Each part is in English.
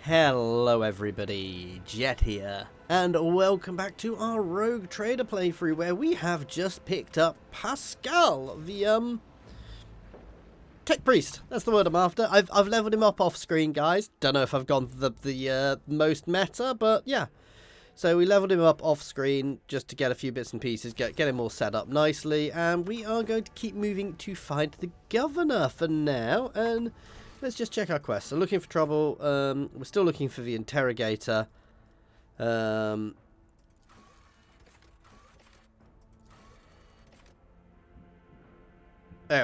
Hello everybody, Jet here, and welcome back to our Rogue Trader playthrough where we have just picked up Pascal, the Tech Priest. That's the word I'm after. I've leveled him up off screen, guys. Don't know if I've gone the most meta, but yeah. So we leveled him up off screen just to get a few bits and pieces, get him all set up nicely, and we are going to keep moving to find the governor for now. And let's just check our quests. So looking for trouble. We're still looking for the interrogator. Oh,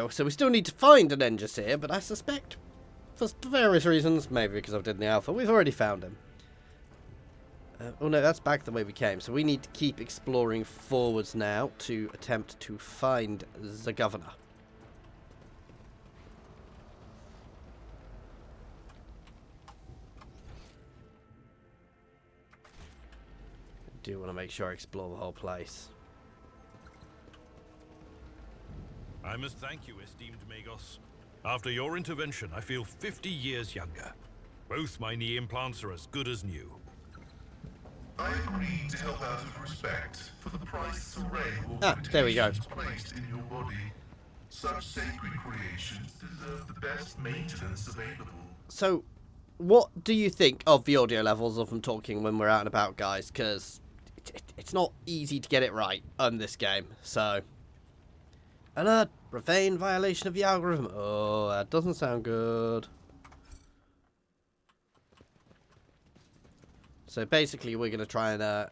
so we still need to find an Engineer, but I suspect, for various reasons, maybe because I've done the alpha, we've already found him. Oh no, that's back the way we came. So we need to keep exploring forwards now to attempt to find the governor. I do want to make sure I explore the whole place. I must thank you, esteemed Magos. After your intervention, I feel 50 years younger. Both my knee implants are as good as new. I agreed to help out of respect for the price array of there we go. placed in your body. Such sacred creations deserve the best maintenance available. So, what do you think of the audio levels of them talking when we're out and about, guys? Because it's not easy to get it right on this game. So, alert! Profane violation of the algorithm. Oh, that doesn't sound good. So basically, we're going to try and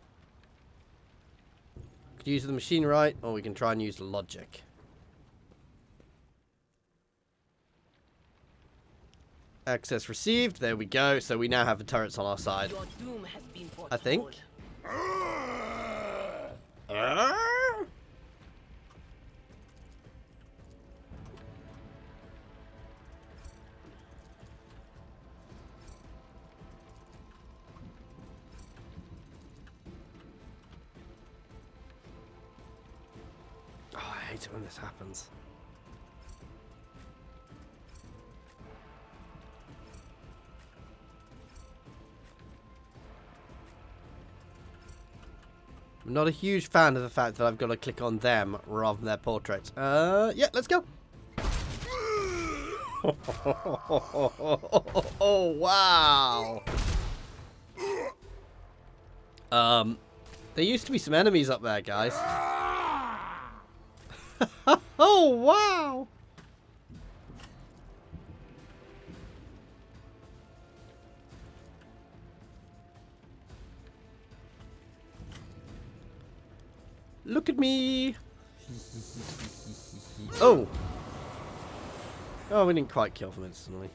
use the machine right, or we can try and use the logic. Access received. There we go. So we now have the turrets on our side. Your doom has been I think. I hate it when this happens. I'm not a huge fan of the fact that I've got to click on them rather than their portraits. Yeah, let's go. Oh, wow. There used to be some enemies up there, guys. Oh, wow! Look at me! Oh! Oh, we didn't quite kill them instantly.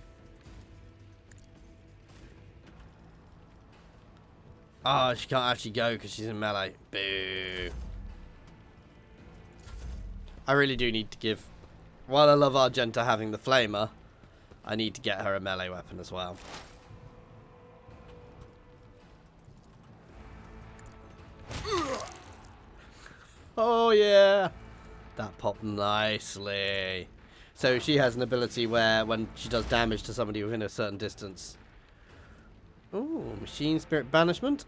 Oh, she can't actually go because she's in melee. Boo! I really do need to give... While I love Argenta having the flamer, I need to get her a melee weapon as well. Oh yeah! That popped nicely. So she has an ability where when she does damage to somebody within a certain distance... Ooh, Machine Spirit Banishment.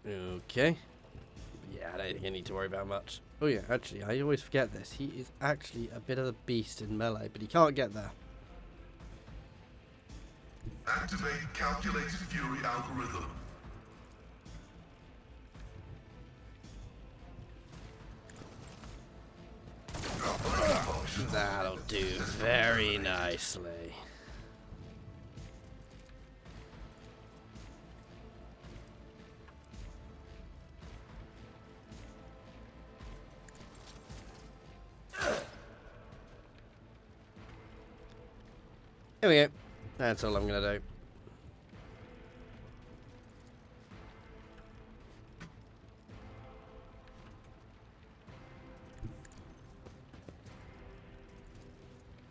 Okay. Yeah, I don't think I need to worry about much. Oh yeah, actually, I always forget this. He is actually a bit of a beast in melee, but he can't get there. Activate calculated fury algorithm. That'll do very nicely. There we go. That's all I'm going to do.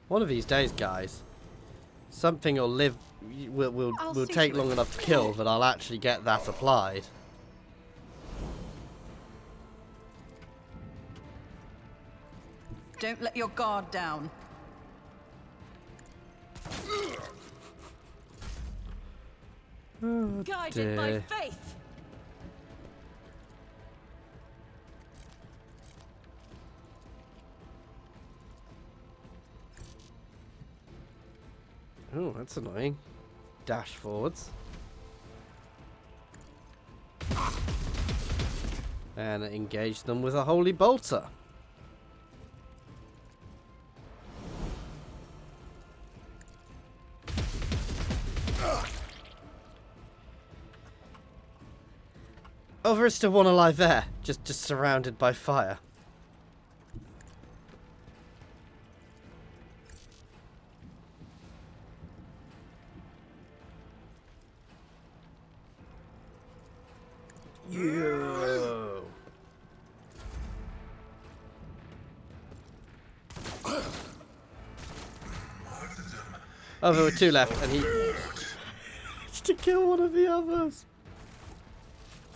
One of these days, guys, something will take long enough to kill that I'll actually get that applied. Don't let your guard down. Oh, Guided by faith. Oh, that's annoying. Dash forwards. And engage them with a holy bolter. Oh, there is still one alive there, just surrounded by fire. Yo. Oh, there were two left, and he managed to kill one of the others.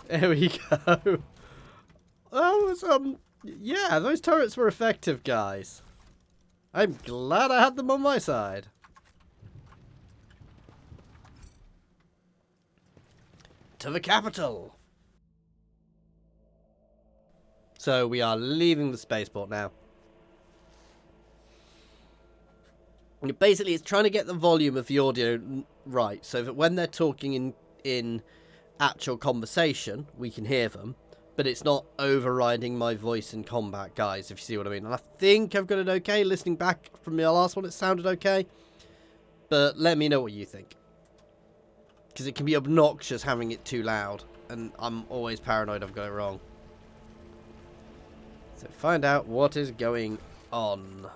There we go. That was, yeah, those turrets were effective, guys. I'm glad I had them on my side. To the capital. So we are leaving the spaceport now. And basically, it's trying to get the volume of the audio right, so that when they're talking in actual conversation, we can hear them, but it's not overriding my voice in combat, guys, if you see what I mean. And I think I've got it okay. Listening back from the last one, it sounded okay. But let me know what you think. Because it can be obnoxious having it too loud, and I'm always paranoid I've got it wrong. So find out what is going on.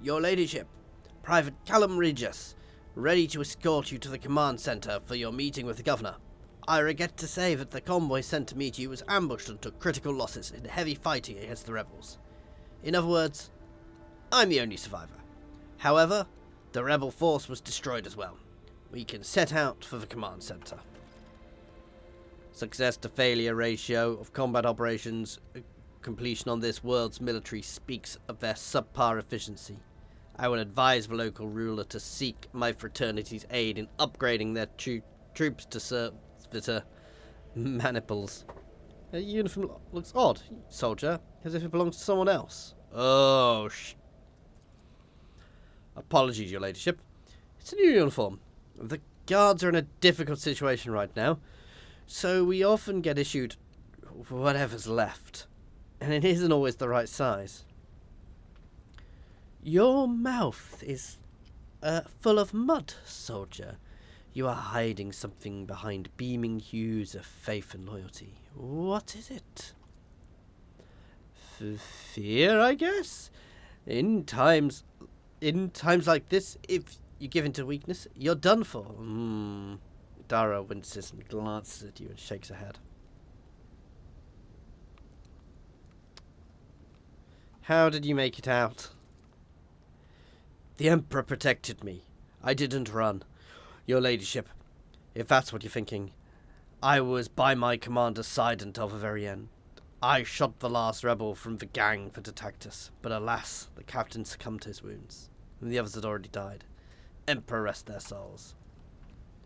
Your Ladyship, Private Callum Regis, ready to escort you to the command center for your meeting with the Governor. I regret to say that the convoy sent to meet you was ambushed and took critical losses in heavy fighting against the rebels. In other words, I'm the only survivor. However, the rebel force was destroyed as well. We can set out for the command center. Success to failure ratio of combat operations completion on this world's military speaks of their subpar efficiency. I will advise the local ruler to seek my fraternity's aid in upgrading their troops to servitor maniples. Your uniform looks odd, soldier, as if it belongs to someone else. Oh, Apologies, your ladyship. It's a new uniform. The guards are in a difficult situation right now, so we often get issued whatever's left, and it isn't always the right size. Your mouth is full of mud, soldier. You are hiding something behind beaming hues of faith and loyalty. What is it? Fear, I guess? In times like this, if you give in to weakness, you're done for. Dara winces and glances at you and shakes her head. How did you make it out? The Emperor protected me. I didn't run. Your ladyship, if that's what you're thinking, I was by my commander's side until the very end. I shot the last rebel from the gang that attacked us, but alas, the captain succumbed to his wounds, and the others had already died. Emperor rest their souls.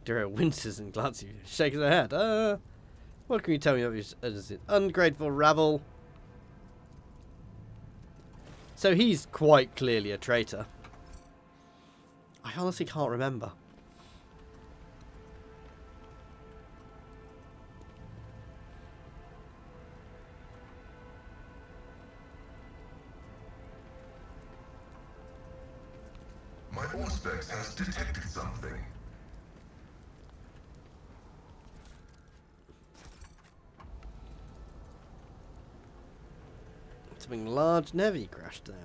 Dara winces and glances at you, shakes her head. What can you tell me about this ungrateful rabble? So he's quite clearly a traitor. I honestly can't remember. My Auspex has detected something. Something large and heavy crashed down.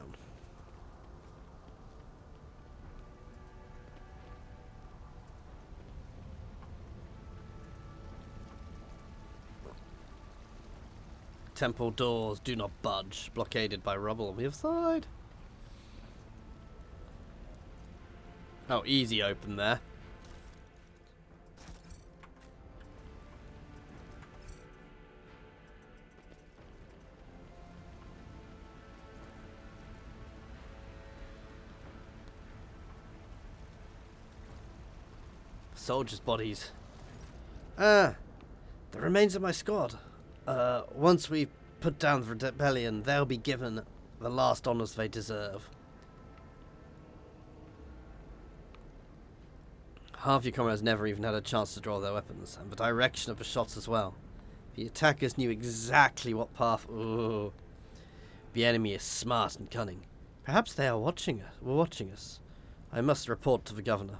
Temple doors do not budge, blockaded by rubble on the other side. Oh, easy open there. soldiers' bodies. Ah, the remains of my squad. Once we put down the rebellion, they'll be given the last honours they deserve. Half your comrades never even had a chance to draw their weapons, and the direction of the shots as well. The attackers knew exactly what path. Ooh. The enemy is smart and cunning. Perhaps they are watching us. I must report to the governor.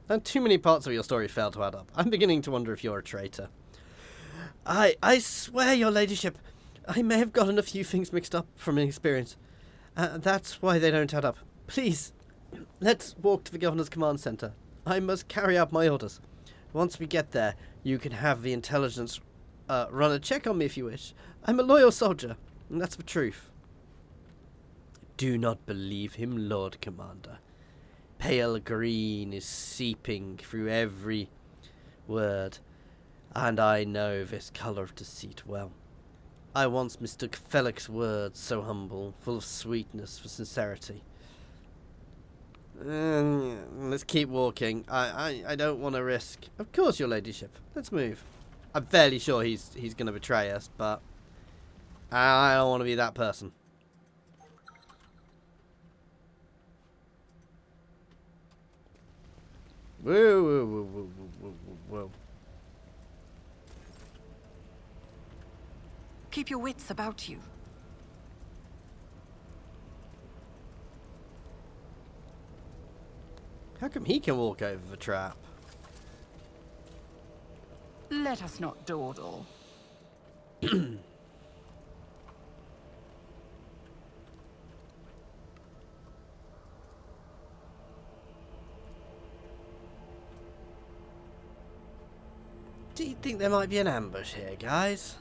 And too many parts of your story fail to add up. I'm beginning to wonder if you're a traitor. I swear, your ladyship, I may have gotten a few things mixed up from inexperience. That's why they don't add up. Please, let's walk to the governor's command center. I must carry out my orders. Once we get there, you can have the intelligence run a check on me if you wish. I'm a loyal soldier, and that's the truth. Do not believe him, Lord Commander. Pale green is seeping through every word, and I know this colour of deceit well. I once mistook Felix's words, so humble, full of sweetness, for sincerity. Let's keep walking. I don't want to risk. Of course, your ladyship. Let's move. I'm fairly sure he's going to betray us, but I don't want to be that person. Whoa, whoa, whoa, whoa, whoa, whoa. Keep your wits about you. How come he can walk over the trap? Let us not dawdle. Do you think there might be an ambush here, guys?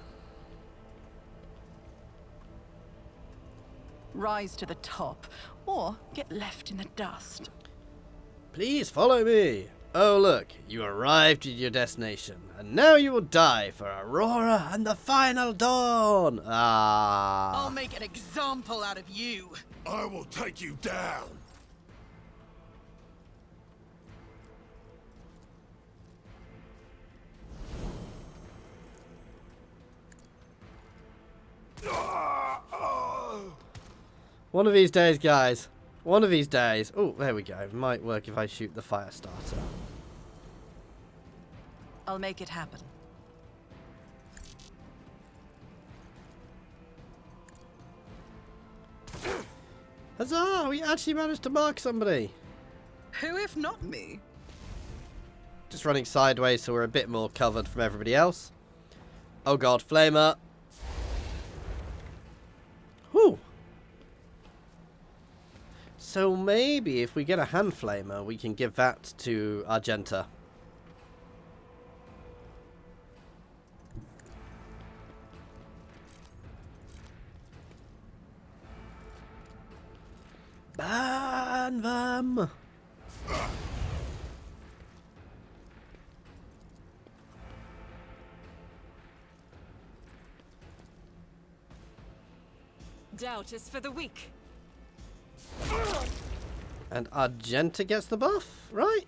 Rise to the top, or get left in the dust. Please follow me. Oh look, you arrived at your destination, and now you will die for Aurora and the final dawn. Ah. I'll make an example out of you. I will take you down. One of these days, guys. One of these days. Oh, there we go. It might work if I shoot the fire starter. I'll make it happen. Huzzah! We actually managed to mark somebody. Who if not me? Just running sideways so we're a bit more covered from everybody else. Oh god, flamer. Whew. So maybe if we get a hand flamer, we can give that to Argenta. Ban them! Doubt is for the weak. And Argenta gets the buff, right?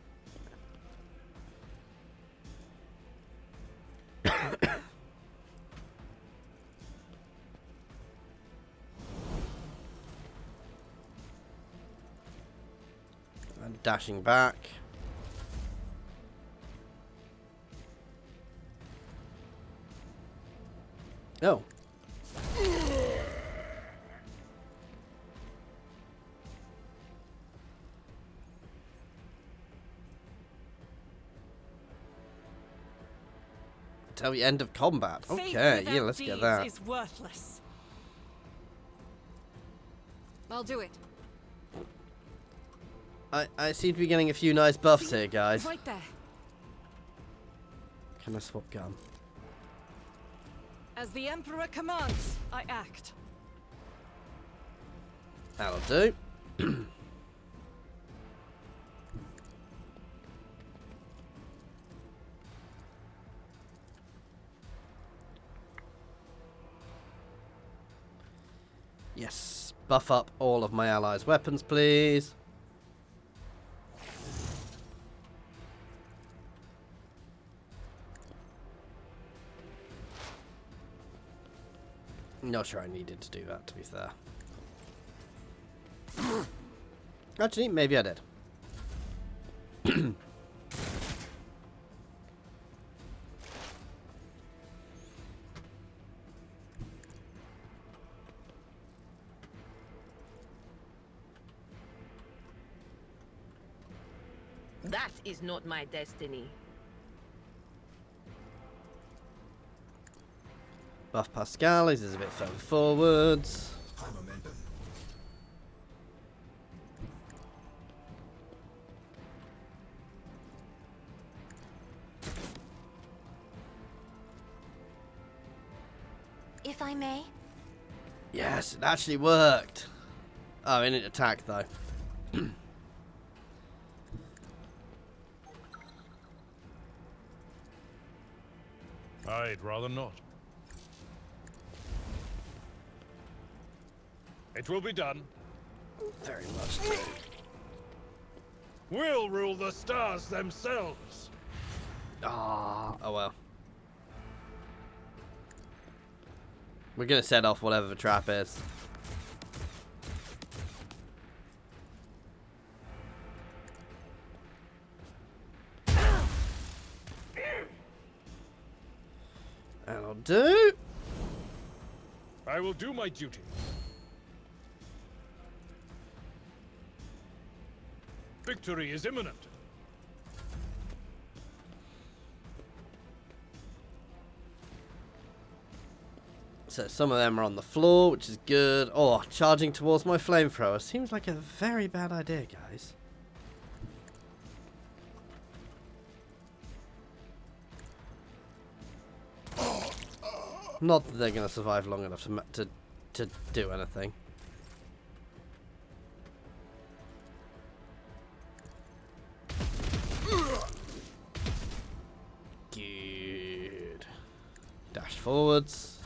And dashing back. Oh. Till the end of combat. Okay, yeah, let's get that. Is worthless. I'll do it. I seem to be getting a few nice buffs here, guys. Right there. Can I swap gun? As the Emperor commands, I act. That'll do. Yes, buff up all of my allies' weapons, please. Not sure I needed to do that, to be fair. Actually, maybe I did. That is not my destiny. Buff Pascal is a bit further forwards. If I may. Yes, it actually worked. Oh, in an attack though. I'd rather not. It will be done. Very much so. We'll rule the stars themselves. Ah, oh well. We're gonna set off whatever the trap is. That'll do. I will do my duty. Victory is imminent. So some of them are on the floor, which is good. Oh, charging towards my flamethrower seems like a very bad idea, guys. Not that they're going to survive long enough to do anything. Good. Dash forwards.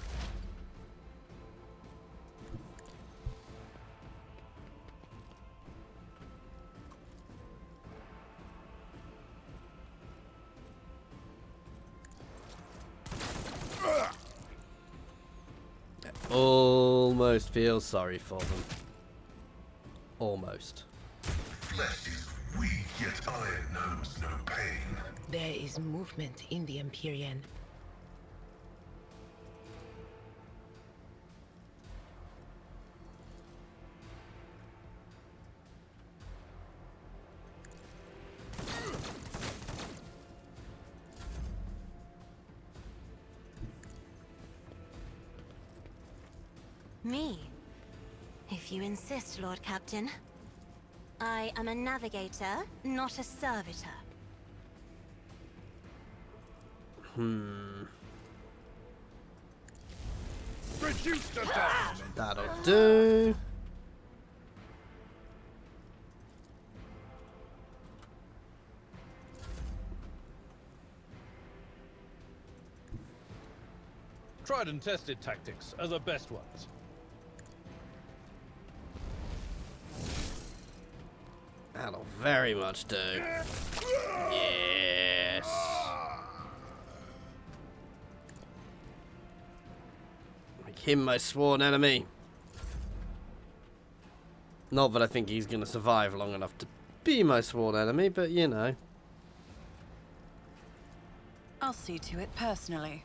Almost feel sorry for them. Almost. Flesh is weak, yet iron knows no pain. There is movement in the Imperium. Me? If you insist, Lord Captain. I am a navigator, not a servitor. Reduce the dust. That'll do. Tried and tested tactics are the best ones. That'll very much do. Yes. Make him my sworn enemy. Not that I think he's going to survive long enough to be my sworn enemy, but you know. I'll see to it personally.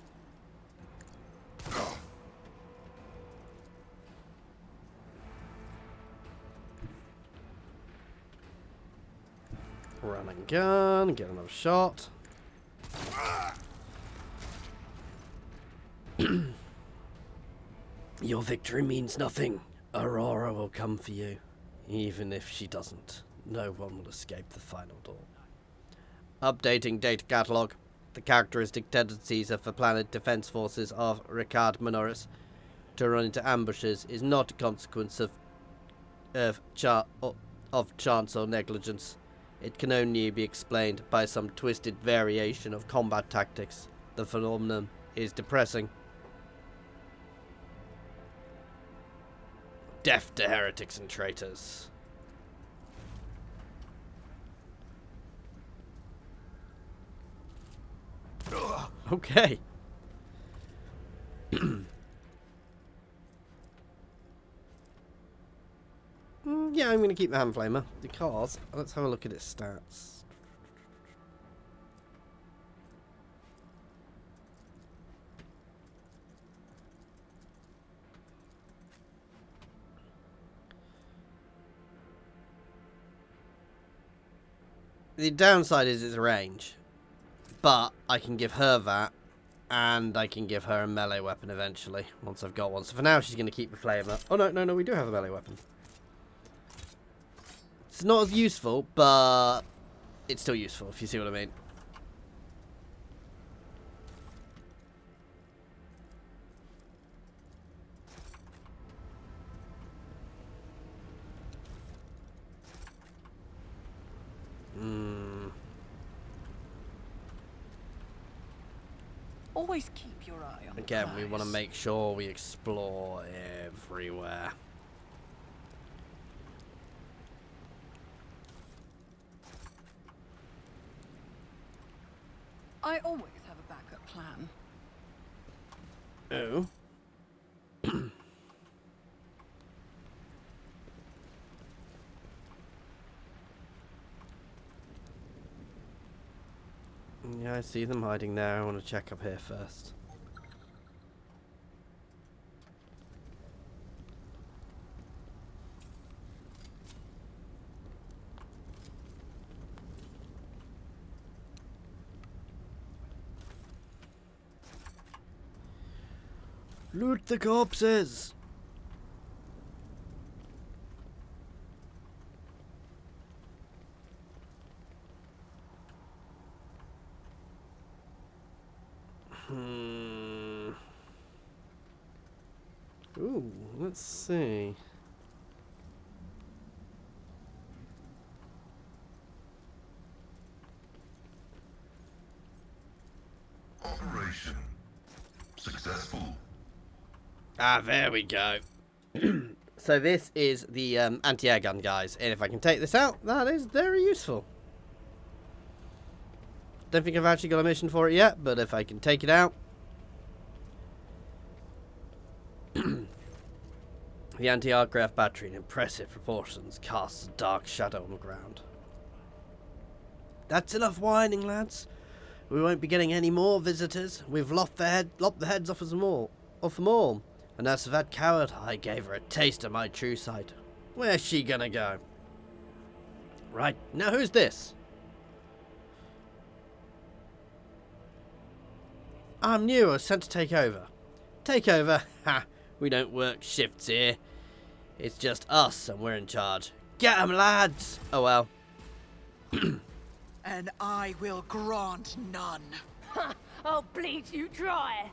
Run and gun, get another shot. Your victory means nothing. Aurora will come for you. Even if she doesn't, no one will escape the final door. Updating data catalog. The characteristic tendencies of the planet defense forces of RYKAD MINORIS to run into ambushes is not a consequence of chance or negligence. It can only be explained by some twisted variation of combat tactics. The phenomenon is depressing. Death to heretics and traitors. Okay. I'm going to keep the hand flamer because let's have a look at its stats. The downside is its range, but I can give her that, and I can give her a melee weapon eventually, once I've got one. So for now, she's going to keep the flamer. Oh, no, we do have a melee weapon. It's not as useful, but it's still useful, if you see what I mean. Always keep your eye on the Again, we prize. want to make sure we explore everywhere. I always have a backup plan. Oh. Yeah, I see them hiding there. I want to check up here first. Loot the corpses! Ooh, let's see. Operation successful. Ah, there we go. So this is the anti-air gun, guys. And if I can take this out, that is very useful. Don't think I've actually got a mission for it yet, but if I can take it out. The anti-aircraft battery in impressive proportions casts a dark shadow on the ground. That's enough whining, lads. We won't be getting any more visitors. We've lopped the heads off them all. And as for that coward, I gave her a taste of my true sight. Where's she gonna go? Right, now who's this? I'm new, I was sent to take over. Take over? Ha! We don't work shifts here. It's just us and we're in charge. Get 'em, lads! Oh well. And I will grant none. I'll bleed you dry.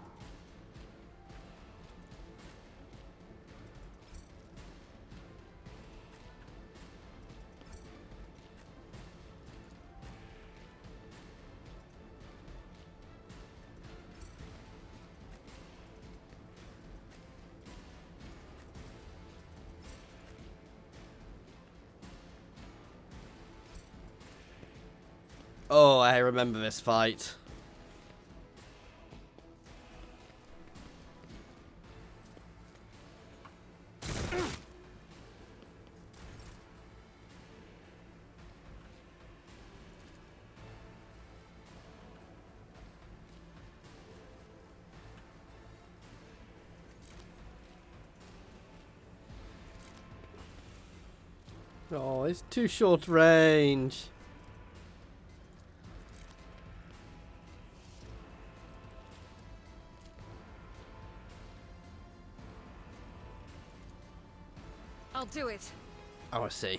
Oh, I remember this fight. Oh, it's too short range. I'll do it. Oh, I see.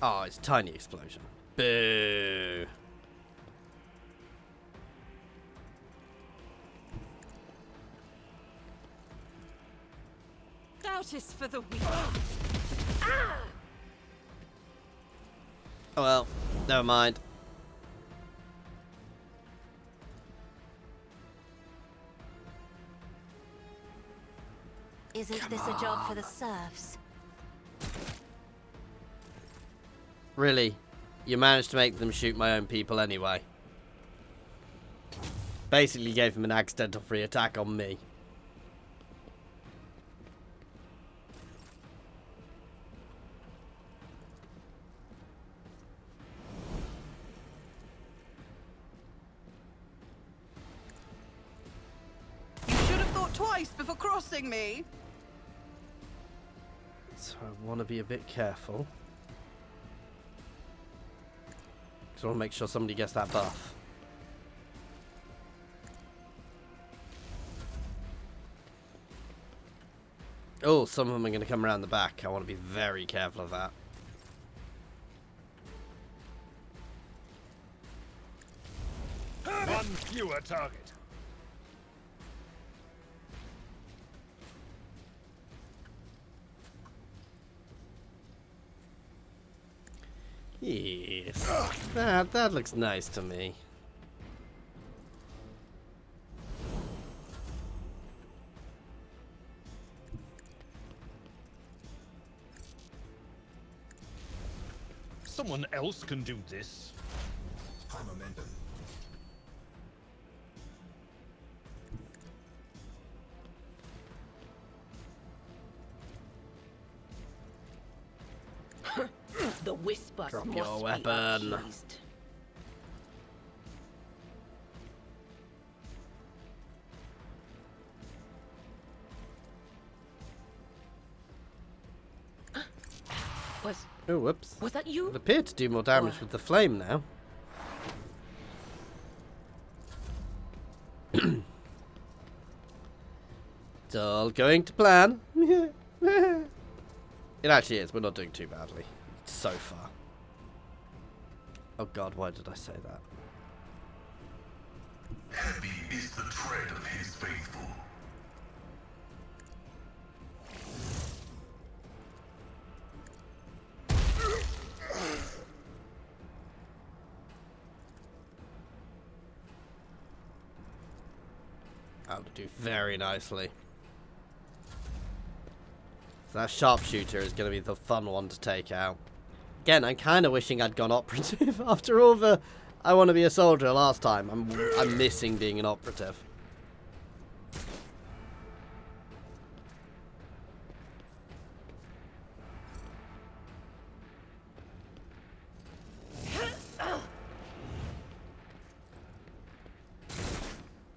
Oh, it's a tiny explosion. Boo. Stoutest for the weak. Oh well, never mind. Isn't this a job for the serfs? Really? You managed to make them shoot my own people anyway. Basically gave them an accidental free attack on me. twice before crossing me. So I want to be a bit careful. Because I want to make sure somebody gets that buff. Oh, some of them are going to come around the back. I want to be very careful of that. One fewer target. Yes. That looks nice to me. Someone else can do this. High momentum. The whispers Drop must your be weapon. appeased. Oh, whoops. Was that you? It appeared to do more damage with the flame now. It's all going to plan. It actually is. We're not doing too badly. So far. Oh god, why did I say that? Heavy is the tread of his faithful. That'll do very nicely. So that sharpshooter is going to be the fun one to take out. Again, I'm kind of wishing I'd gone operative after all the I want to be a soldier last time. I'm missing being an operative.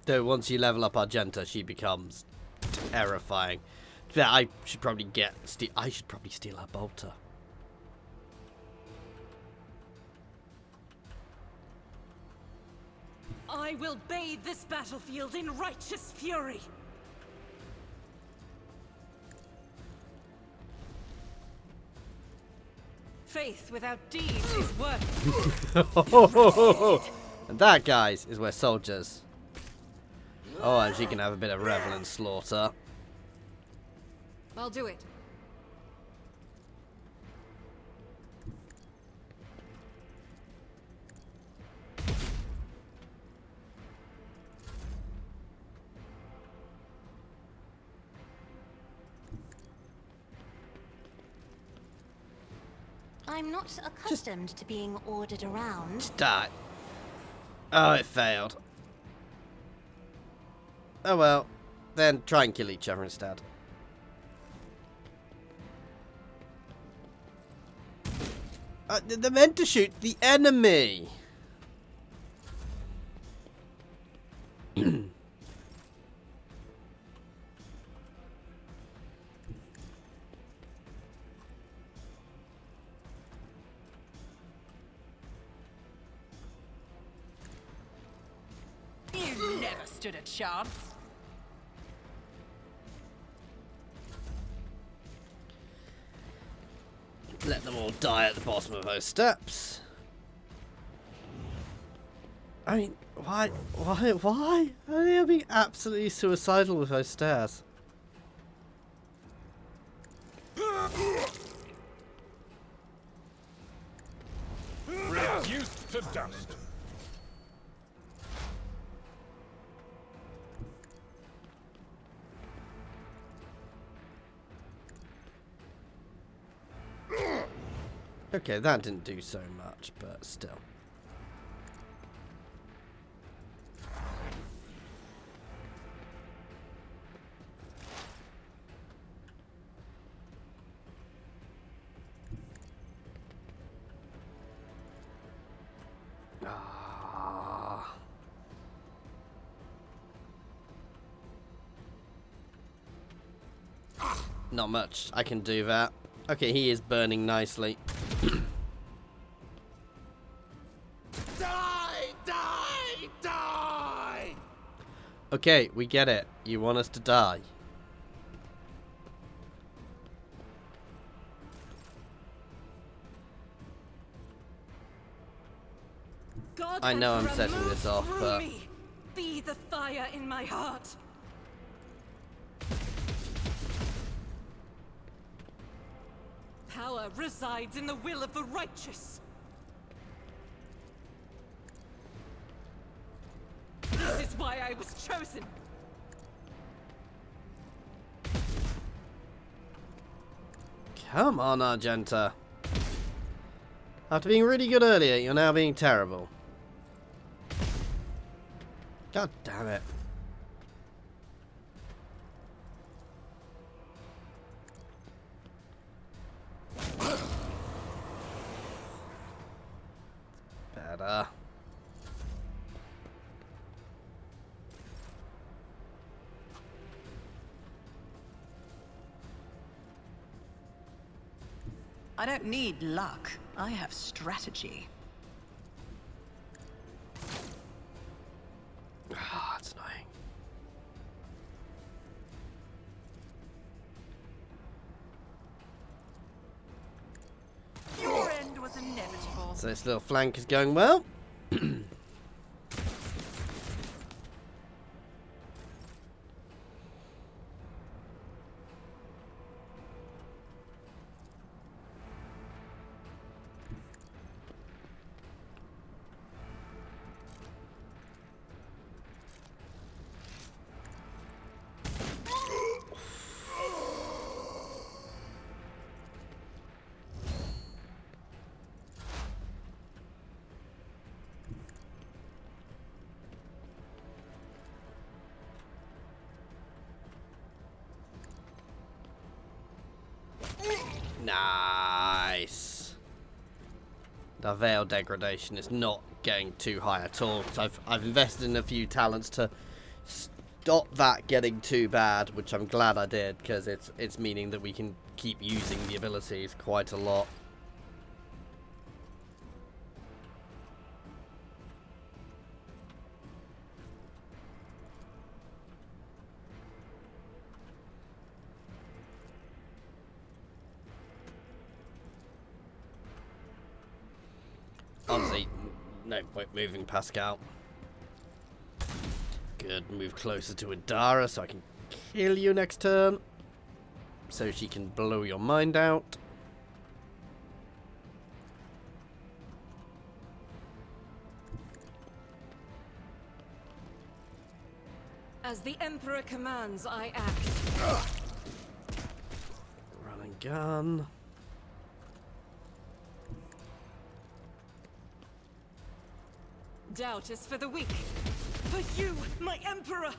Though once you level up Argenta, she becomes terrifying. Yeah, I should probably steal her bolter. I will bathe this battlefield in righteous fury. Faith without deeds is worthless. And that, guys, is where soldiers. Oh, and she can have a bit of revel slaughter. I'll do it. I'm not accustomed to being ordered around. Die. Oh, it failed. Oh well. Then try and kill each other instead. They're meant to shoot the enemy. You never stood a chance. Let them all die at the bottom of those steps. I mean, why are they being absolutely suicidal with those stairs? Reduced to dust. Okay, that didn't do so much, but still. Not much. I can do that. Okay, he is burning nicely. Die! Die! Die! Okay, we get it. You want us to die. God I know I'm Emperor, setting move this off, through but... me. Be the fire in my heart. Power resides in the will of the righteous. This is why I was chosen. Come on, Argenta. After being really good earlier, you're now being terrible. God damn it. Better. I don't need luck. I have strategy. Ah, it's annoying. Your end was inevitable. So this little flank is going well. Nice. The veil degradation is not getting too high at all. So I've invested in a few talents to stop that getting too bad, which I'm glad I did, because it's meaning that we can keep using the abilities quite a lot. Honestly, no point moving Pascal. Good, move closer to Adara so I can kill you next turn. So she can blow your mind out. As the Emperor commands, I act. Run and gun. Doubt is for the weak. For you, my Emperor!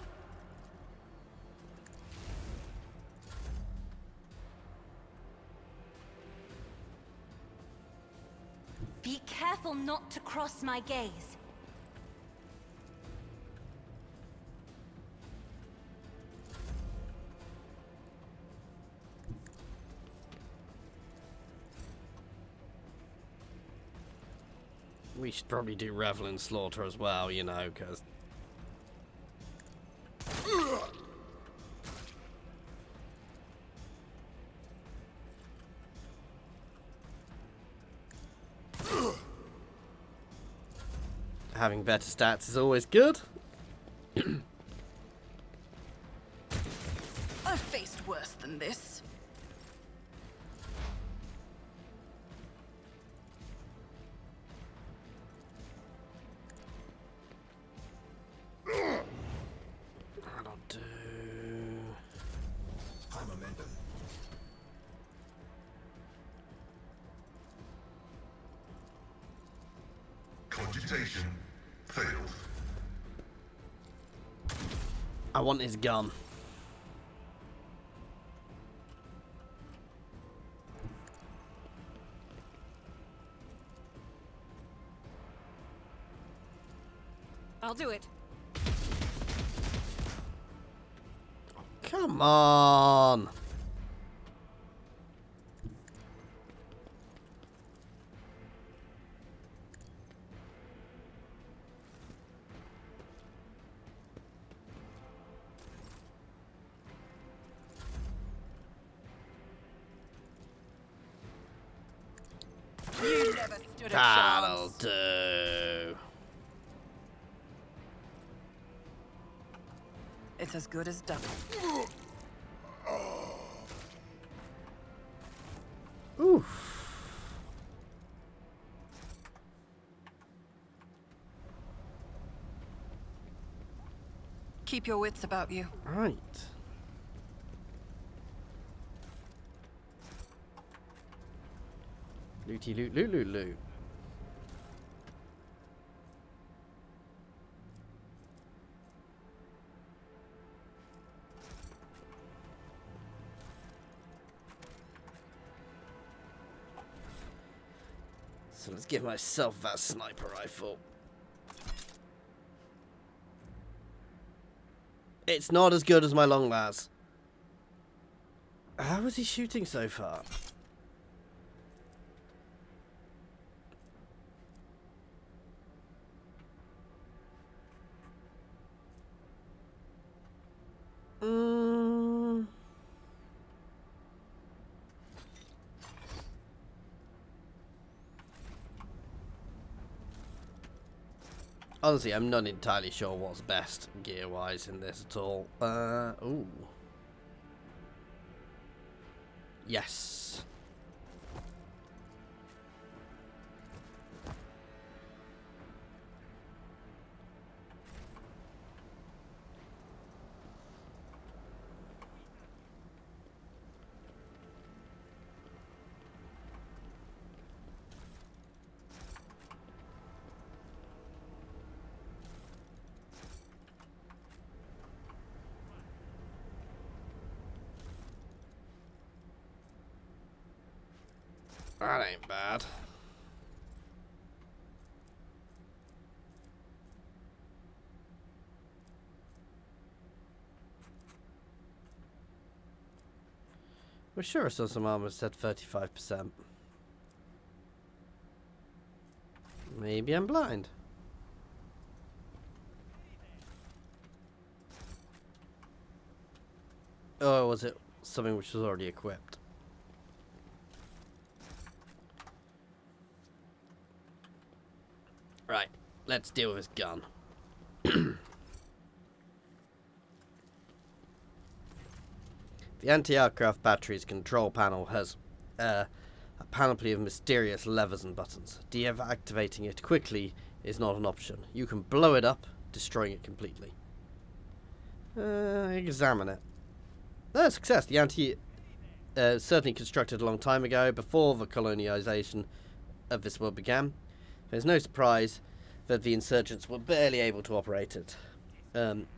Be careful not to cross my gaze. We should probably do Revel and Slaughter as well, you know, because... having better stats is always good. I've faced worse than this. That'll do. High momentum. Cogitation failed. I want his gun. I'll do it. Come on. stood a That'll chance. do. It's as good as done. Oof. Keep your wits about you. Right. Looty loot loot loot loot. So let's give myself that sniper rifle. It's not as good as my long las. How was he shooting so far? Honestly, I'm not entirely sure what's best gear-wise in this at all. Ooh. Yes. That ain't bad. We're sure I saw some armor said 35%. Maybe I'm blind. Or was it something which was already equipped? Right, let's deal with his gun. The anti-aircraft battery's control panel has a panoply of mysterious levers and buttons. Deactivating it quickly is not an option. You can blow it up, destroying it completely. Examine it. Success. The anti... certainly constructed a long time ago, before the colonization of this world began. There's no surprise that the insurgents were barely able to operate it.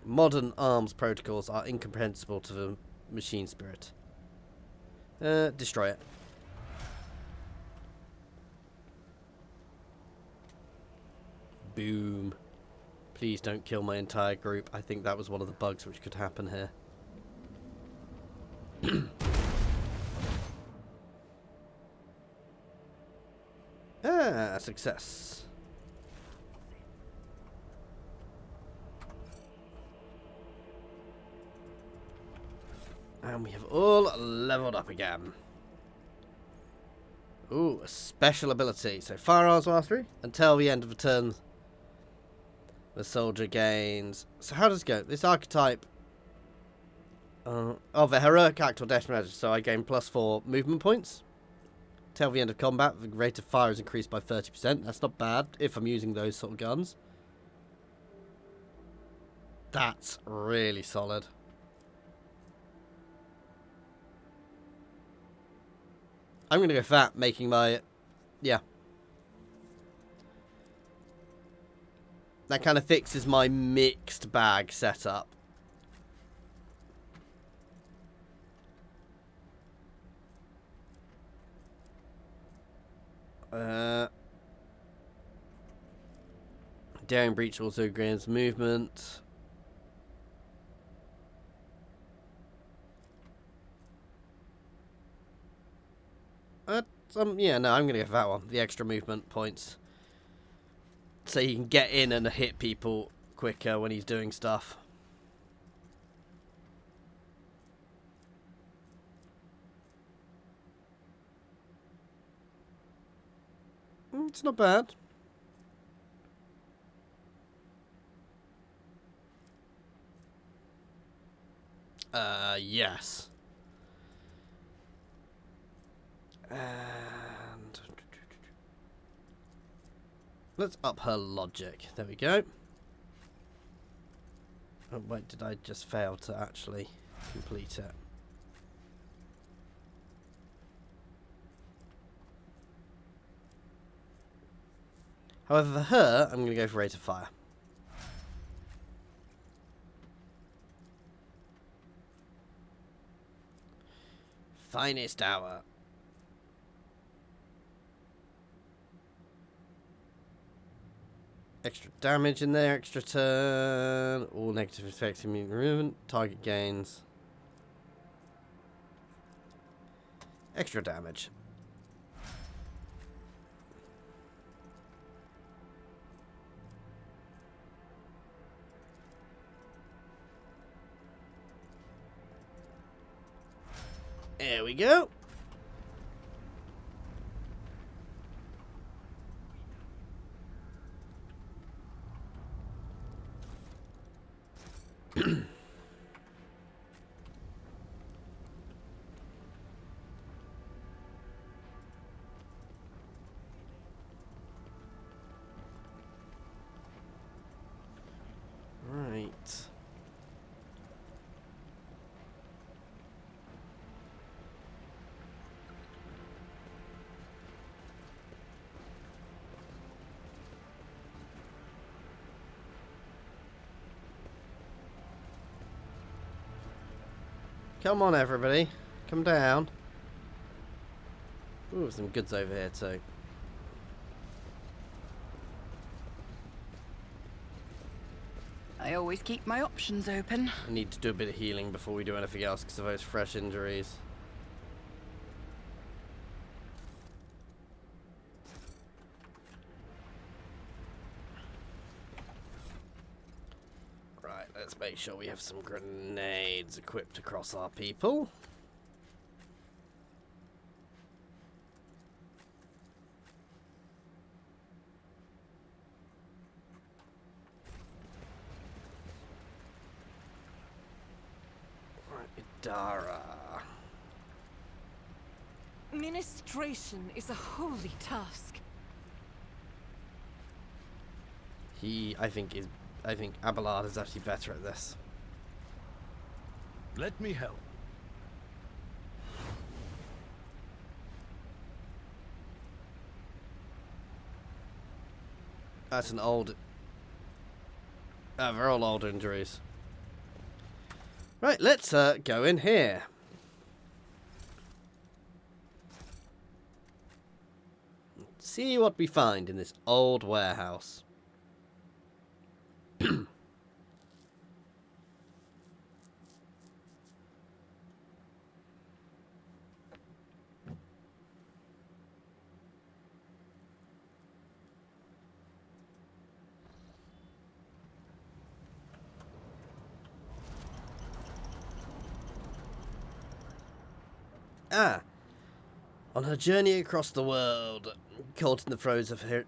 Modern arms protocols are incomprehensible to the machine spirit. Destroy it. Boom. Please don't kill my entire group. I think that was one of the bugs which could happen here. Success. And we have all leveled up again. Ooh, a special ability. So firearms mastery. Until the end of the turn, the soldier gains... So how does it go? This archetype... the heroic act or dash measure. So I gain +4 movement points. Till the end of combat, the rate of fire is increased by 30%. That's not bad if I'm using those sort of guns. That's really solid. I'm going to go for that, making my... Yeah. That kind of fixes my mixed bag setup. Daring breach also grants movement. Yeah, no, I'm going to go for that one. The extra movement points. So he can get in and hit people quicker when he's doing stuff. It's not bad. Yes. And let's up her logic. There we go. Oh wait, did I just fail to actually complete it? However, for her, I'm going to go for rate of fire. Finest hour. Extra damage in there, extra turn. All negative effects immune movement. Target gains. Extra damage. There we go. Right. Come on, everybody. Come down. Ooh, some goods over here, too. I always keep my options open. I need to do a bit of healing before we do anything else because of those fresh injuries. Right, let's make sure we have some grenades equipped across our people. Dara. Ministration is a holy task. I think Abelard is actually better at this. Let me help. That's an old... they're all old injuries. Right, let's go in here. See what we find in this old warehouse. On her journey across the world, caught in the throes of her,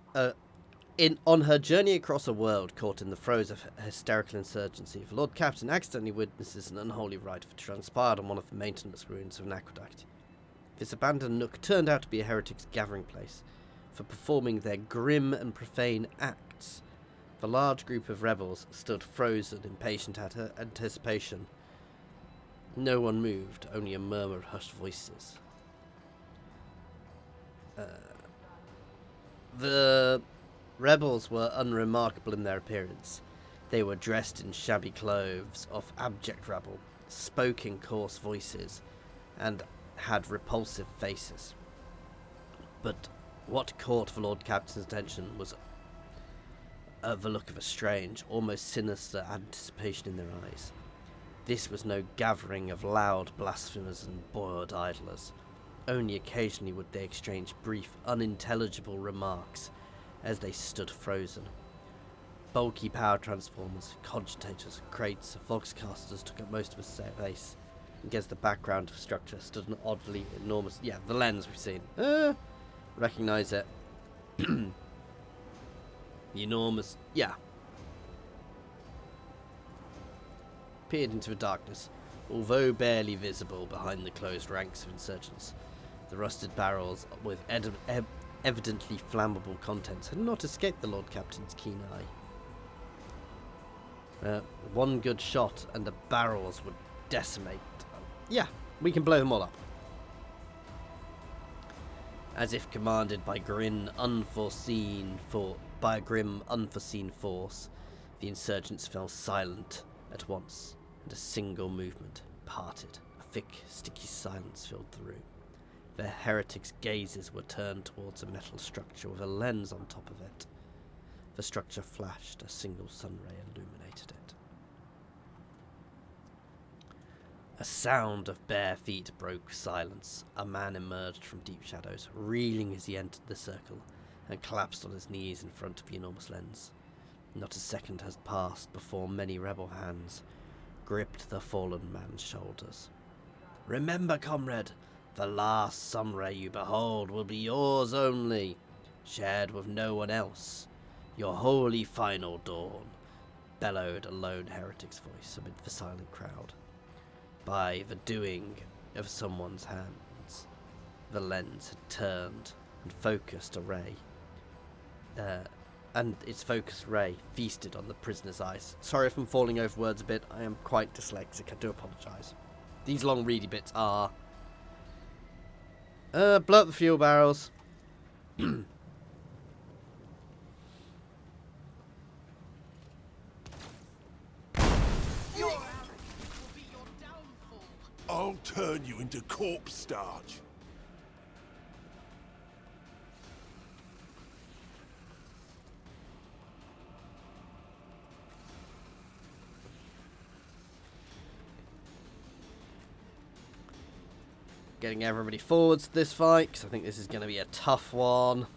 on her journey across a world caught in the throes of hysterical insurgency, the Lord Captain accidentally witnesses an unholy rite that transpired on one of the maintenance ruins of an aqueduct. This abandoned nook turned out to be a heretic's gathering place for performing their grim and profane acts. The large group of rebels stood frozen, impatient at her anticipation. No one moved, only a murmur of hushed voices. The rebels were unremarkable in their appearance. They were dressed in shabby clothes of abject rabble, spoke in coarse voices, and had repulsive faces. But what caught the Lord Captain's attention was the look of a strange, almost sinister anticipation in their eyes. This was no gathering of loud blasphemers and bored idlers. Only occasionally would they exchange brief, unintelligible remarks as they stood frozen. Bulky power transformers, cogitators, crates, voxcasters took up most of the space. Against the background of the structure stood an oddly enormous... Yeah, the lens we've seen. Recognise it. The enormous... Yeah. Peered into the darkness, although barely visible behind the closed ranks of insurgents. The rusted barrels with evidently flammable contents had not escaped the Lord Captain's keen eye. One good shot and the barrels would decimate. Yeah, we can blow them all up. As if commanded by a grim, unforeseen force, the insurgents fell silent at once, and a single movement parted. A thick, sticky silence filled the room. The heretics' gazes were turned towards a metal structure with a lens on top of it. The structure flashed, a single sunray illuminated it. A sound of bare feet broke silence. A man emerged from deep shadows, reeling as he entered the circle, and collapsed on his knees in front of the enormous lens. Not a second had passed before many rebel hands gripped the fallen man's shoulders. "Remember, comrade, the last sunray you behold will be yours only, shared with no one else. Your holy final dawn," bellowed a lone heretic's voice amid the silent crowd. By the doing of someone's hands, the lens had turned and focused a ray. And its focused ray feasted on the prisoner's eyes. Sorry if I'm falling over words a bit. I am quite dyslexic. I do apologise. These long reedy bits are... blow up the fuel barrels. I'll turn you into corpse starch. Getting everybody forwards to this fight, because I think this is going to be a tough one.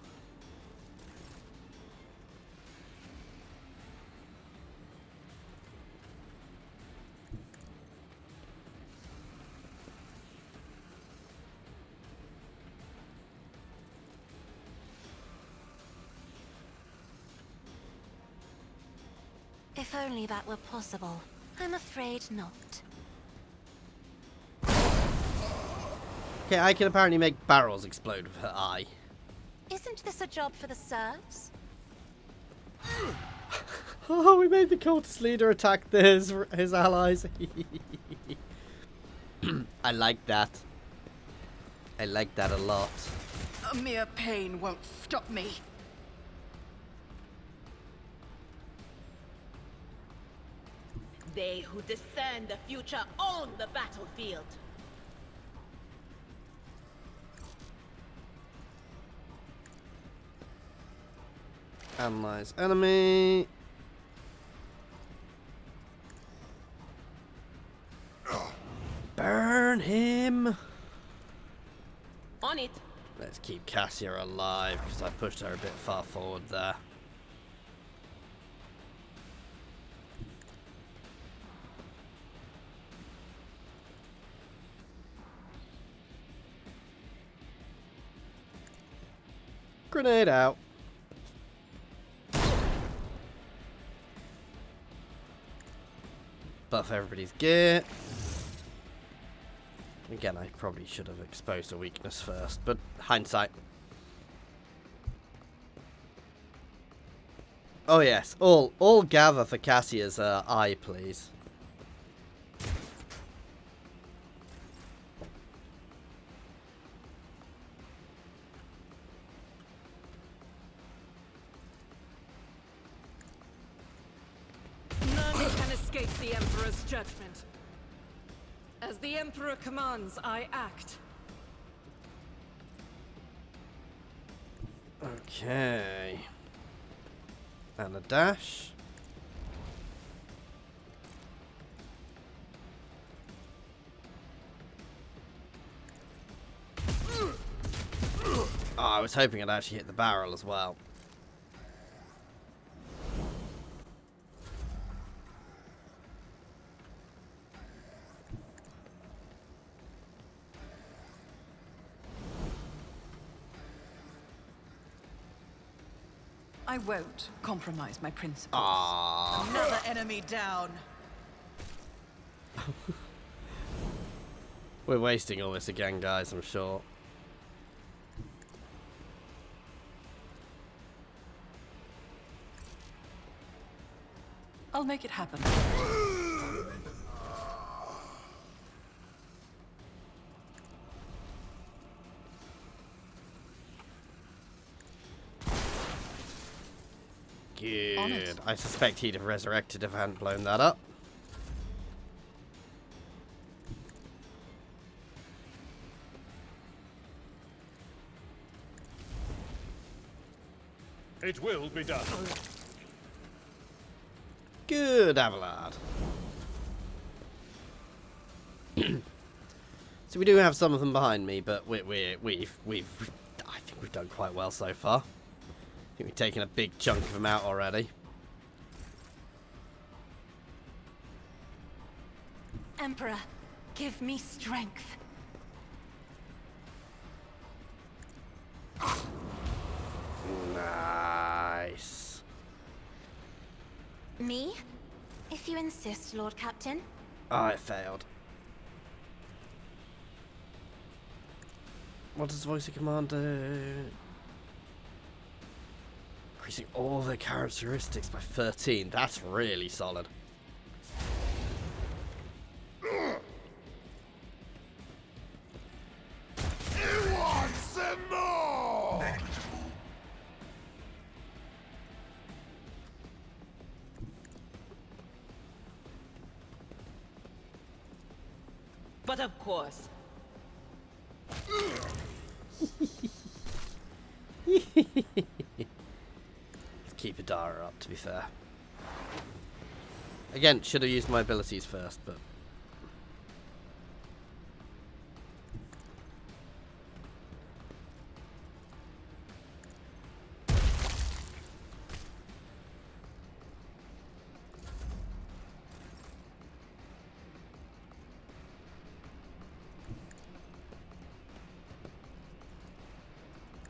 If only that were possible. I'm afraid not. Okay, I can apparently make barrels explode with her eye. Isn't this a job for the serfs? Oh, we made the cultist leader attack his allies. I like that. I like that a lot. A mere pain won't stop me. They who discern the future own the battlefield. Analyze enemy. Burn him. On it. Let's keep Cassia alive because I pushed her a bit far forward there. Grenade out. Buff everybody's gear. Again, I probably should have exposed a weakness first, but hindsight. Oh yes, all gather for Cassia's eye, please. None can escape the Emperor's judgment. As the Emperor commands, I act. Okay. And a dash. Oh, I was hoping I'd actually hit the barrel as well. I won't compromise my principles. Ah. Another enemy down. We're wasting all this again, guys, I'm sure. I'll make it happen. Good. I suspect he'd have resurrected if I hadn't blown that up. It will be done. Good, Abelard. So we do have some of them behind me, but we've I think we've done quite well so far. I think we've taken a big chunk of them out already. Emperor, give me strength. Nice. Me? If you insist, Lord Captain. Oh, it failed. What does voice of command do? Increasing all their characteristics by 13. That's really solid. But of course. Let's keep Adara up, to be fair. Again, should have used my abilities first, but...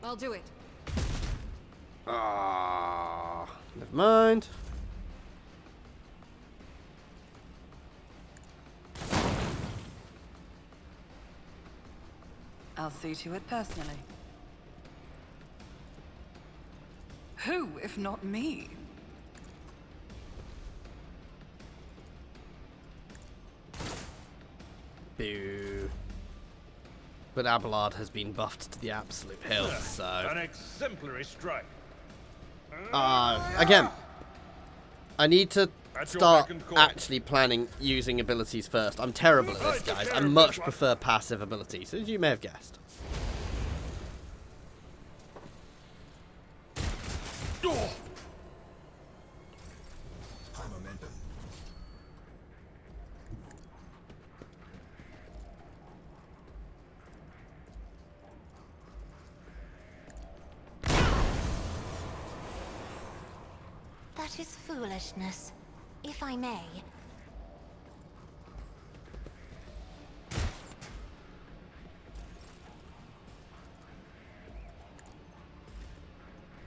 I'll do it. Ah, never mind. I'll see to it personally. Who, if not me? Boo. But Abelard has been buffed to the absolute hill, so... An exemplary strike. Again, I need to At your start beck and call. actually planning using abilities first. I'm terrible at this, guys. I much prefer passive abilities, as you may have guessed. That is foolishness, if I may.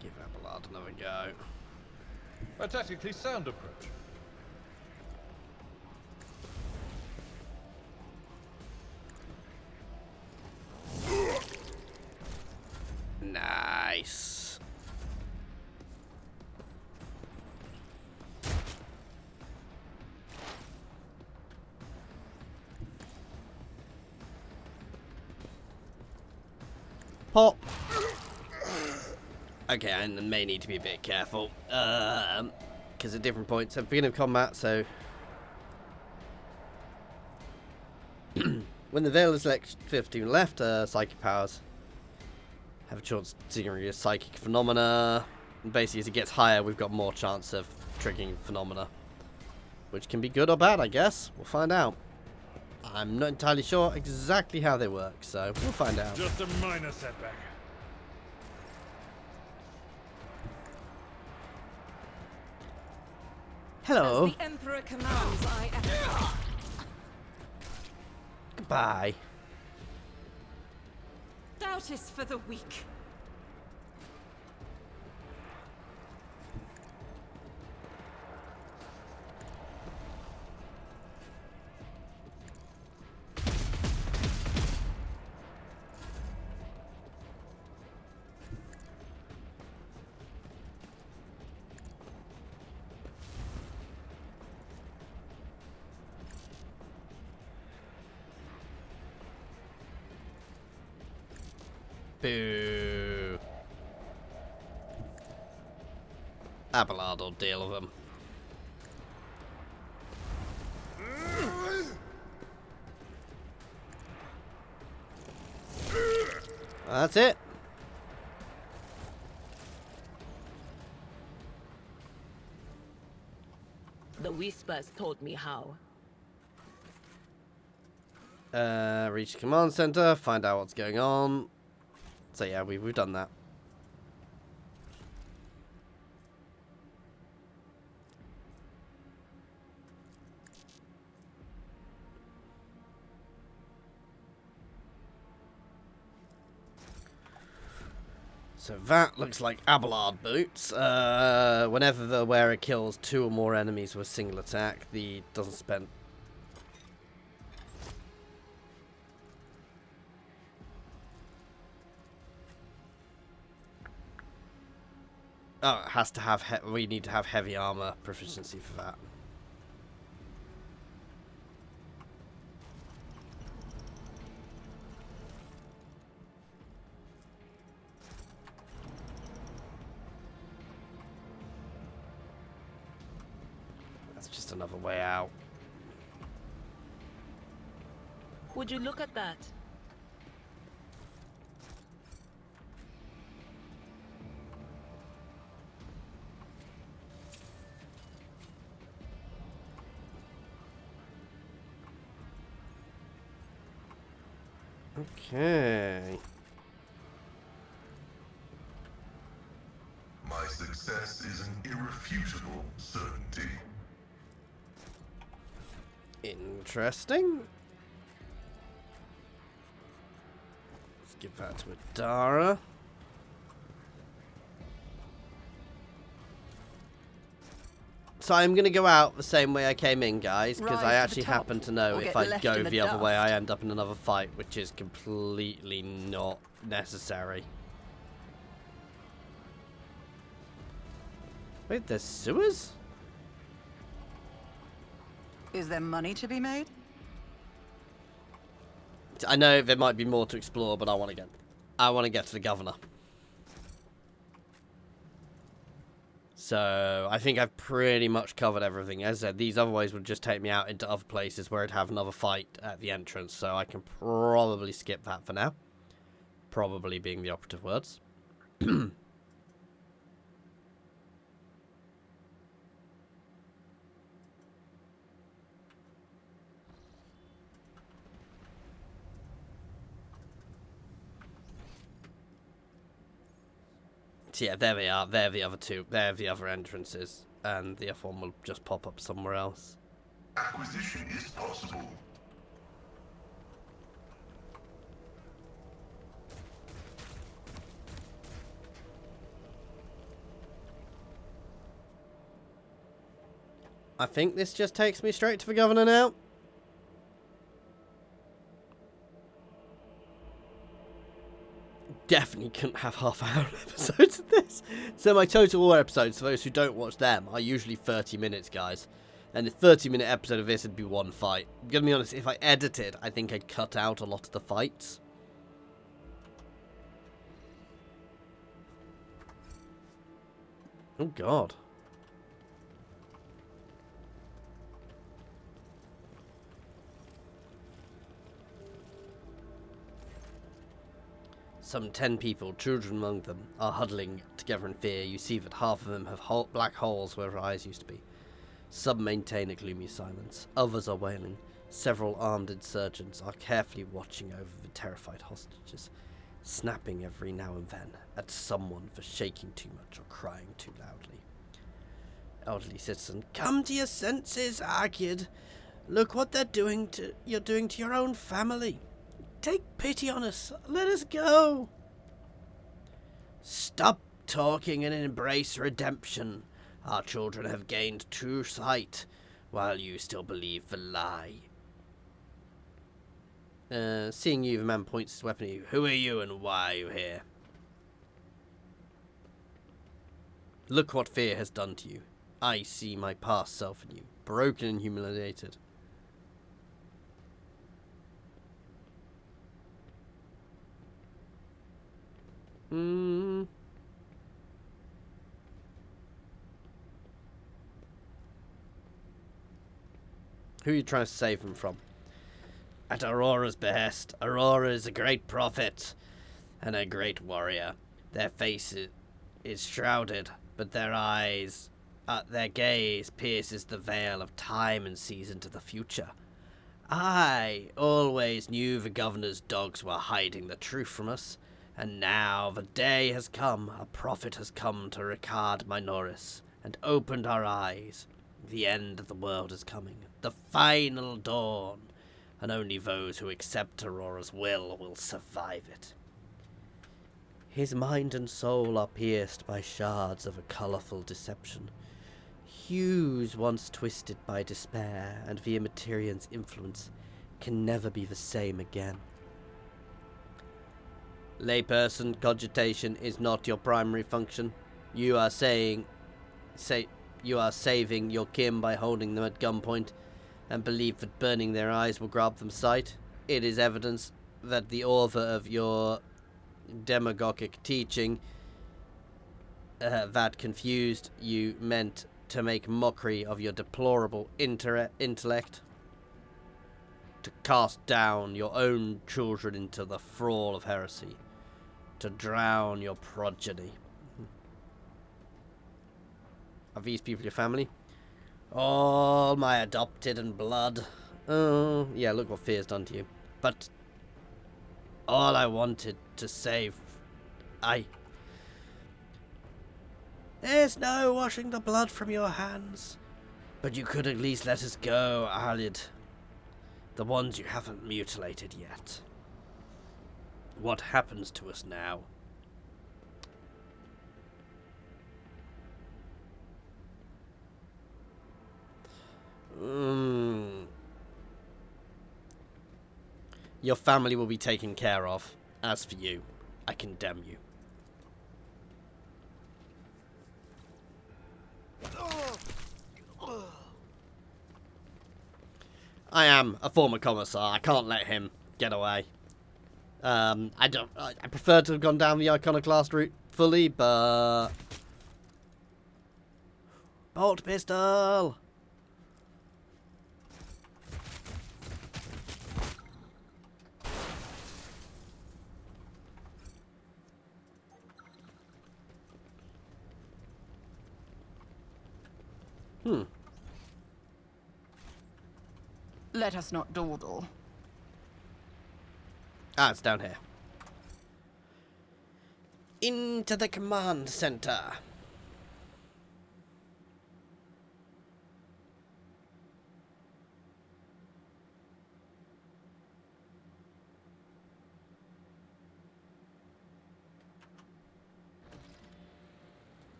Give Abelard another go. A tactically sound approach. Nice. Pop. Okay, I may need to be a bit careful. Because at different points, at the beginning of combat, so... when the Veil is left 15 left, psychic powers have a chance to trigger psychic phenomena. And basically, as it gets higher, we've got more chance of triggering phenomena. Which can be good or bad, I guess. We'll find out. I'm not entirely sure exactly how they work, so we'll find out. Just a minor setback. Hello. As the Emperor commands, I act. Goodbye. Doubt is for the weak. Boo. Abelard will deal with them. That's it. The Whispers told me how. Reach the command center, find out what's going on. So yeah, we've done that. So that looks like Abelard boots. Whenever the wearer kills 2 or more enemies with a single attack, the doesn't spend. Oh, it has to have. We need to have heavy armor proficiency for that. That's just another way out. Would you look at that? Okay. My success is an irrefutable certainty. Interesting. Let's give that to Adara. So I'm going to go out the same way I came in, guys, because I actually happen to know if I go the other way, I end up in another fight, which is completely not necessary. Wait, there's sewers? Is there money to be made? I know there might be more to explore, but I want to get to the governor. So I think I've pretty much covered everything. As I said, these other ways would just take me out into other places where I'd have another fight at the entrance. So I can probably skip that for now. Probably being the operative words. So yeah, there they are. They're the other two. They're the other entrances. And the other one will just pop up somewhere else. Acquisition is possible. I think this just takes me straight to the governor now. Definitely couldn't have half-hour episodes of this. So my total war episodes, for those who don't watch them, are usually 30 minutes, guys. And a 30-minute episode of this would be one fight. I'm going to be honest, if I edited, I think I'd cut out a lot of the fights. Oh, God. Some 10 people, children among them, are huddling together in fear. You see that half of them have black holes where their eyes used to be. Some maintain a gloomy silence. Others are wailing. Several armed insurgents are carefully watching over the terrified hostages, snapping every now and then at someone for shaking too much or crying too loudly. Elderly citizen, come to your senses, RYKAD. Look what you're doing to your own family. Take pity on us. Let us go. Stop talking and embrace redemption. Our children have gained true sight, while you still believe the lie. Seeing you, the man points his weapon at you. Who are you and why are you here? Look what fear has done to you. I see my past self in you, broken and humiliated. Who are you trying to save him from? At Aurora's behest. Aurora is a great prophet and a great warrior. Their face is shrouded, but their eyes, their gaze pierces the veil of time and sees into the future. I always knew the governor's dogs were hiding the truth from us, and now the day has come. A prophet has come to RYKAD Minoris and opened our eyes. The end of the world is coming, the final dawn, and only those who accept Aurora's will survive it. His mind and soul are pierced by shards of a colourful deception. Hues once twisted by despair and the Imperium's influence can never be the same again. Layperson, cogitation is not your primary function. You are saving your kin by holding them at gunpoint, and believe that burning their eyes will grant them sight. It is evidence that the author of your demagogic teaching that confused you meant to make mockery of your deplorable intellect, to cast down your own children into the thrall of heresy, to drown your progeny. Are these people your family? All my adopted and blood. Oh, yeah, look what fear's done to you. But all I wanted to save, There's no washing the blood from your hands. But you could at least let us go, Alid. The ones you haven't mutilated yet. What happens to us now? Your family will be taken care of. As for you, I condemn you. I am a former commissar. I can't let him get away. I prefer to have gone down the Iconoclast route fully, but bolt pistol. Let us not dawdle. Ah, it's down here. Into the command center.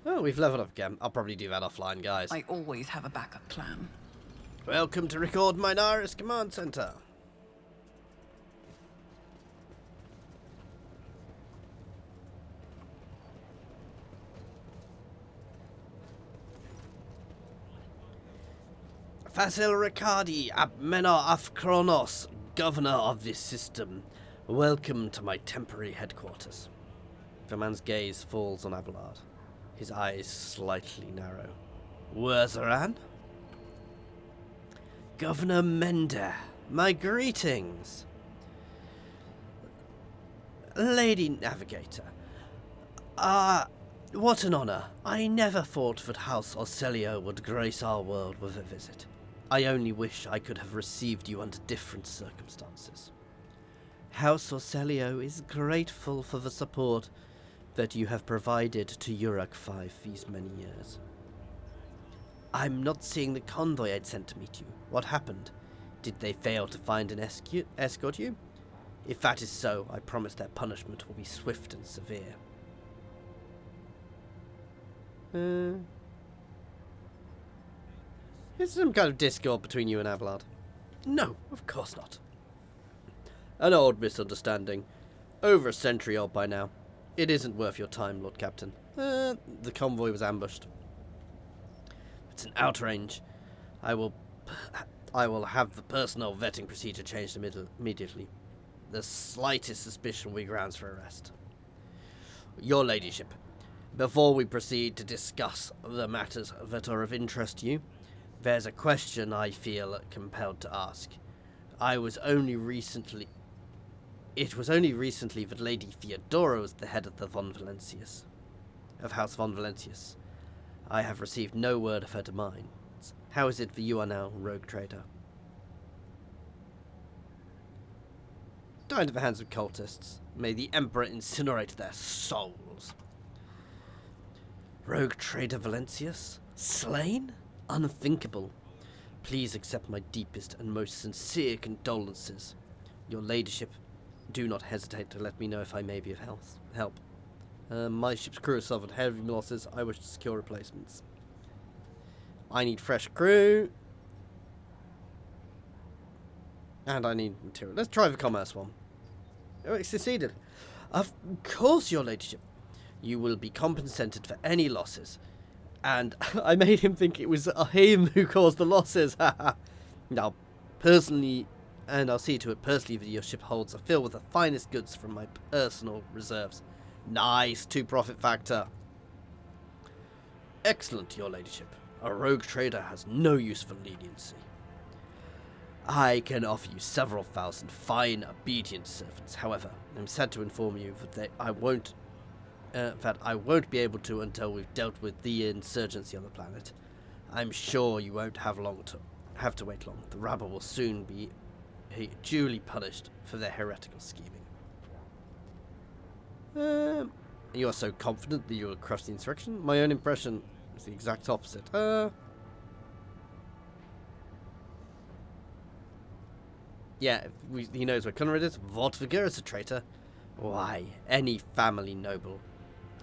Oh, we've leveled up again. I'll probably do that offline, guys. I always have a backup plan. Welcome to RYKAD Minoris Command Center. Fasil Riccardi, Abmenor of Koronus, governor of this system. Welcome to my temporary headquarters. The man's gaze falls on Abelard. His eyes slightly narrow. Werzeran? Governor Mender, my greetings. Lady Navigator. What an honor. I never thought that House Orselio would grace our world with a visit. I only wish I could have received you under different circumstances. House Orselio is grateful for the support that you have provided to Uruk 5 these many years. I'm not seeing the convoy I'd sent to meet you. What happened? Did they fail to find and escort you? If that is so, I promise their punishment will be swift and severe. Is some kind of discord between you and Abelard? No, of course not. An old misunderstanding. Over a century old by now. It isn't worth your time, Lord Captain. The convoy was ambushed. It's an outrange. I will have the personnel vetting procedure changed immediately. the slightest suspicion will be grounds for arrest. Your ladyship, before we proceed to discuss the matters that are of interest to you, there's a question I feel compelled to ask. It was only recently that Lady Theodora was the head of the House von Valentius. I have received no word of her demise. How is it that you are now rogue trader? Die into the hands of cultists. May the Emperor incinerate their souls. Rogue trader Valentius? Slain? Unthinkable. Please accept my deepest and most sincere condolences. Your ladyship, do not hesitate to let me know if I may be of help. My ship's crew has suffered heavy losses. I wish to secure replacements. I need fresh crew. And I need material. Let's try the commerce one. Oh, it succeeded. Of course, your ladyship. You will be compensated for any losses. And I made him think it was him who caused the losses. Now, personally, and I'll see to it personally that your ship holds a fill with the finest goods from my personal reserves. Nice, 2 profit factor. Excellent, your ladyship. A rogue trader has no use for leniency. I can offer you several thousand fine, obedient servants. However, I'm sad to inform you that I won't be able to until we've dealt with the insurgency on the planet. I'm sure you won't have to wait long. The rabble will soon be duly punished for their heretical scheming. You are so confident that you will crush the insurrection? My own impression is the exact opposite. Yeah, he knows where Conrad is. Vortviger is a traitor. Why, any family noble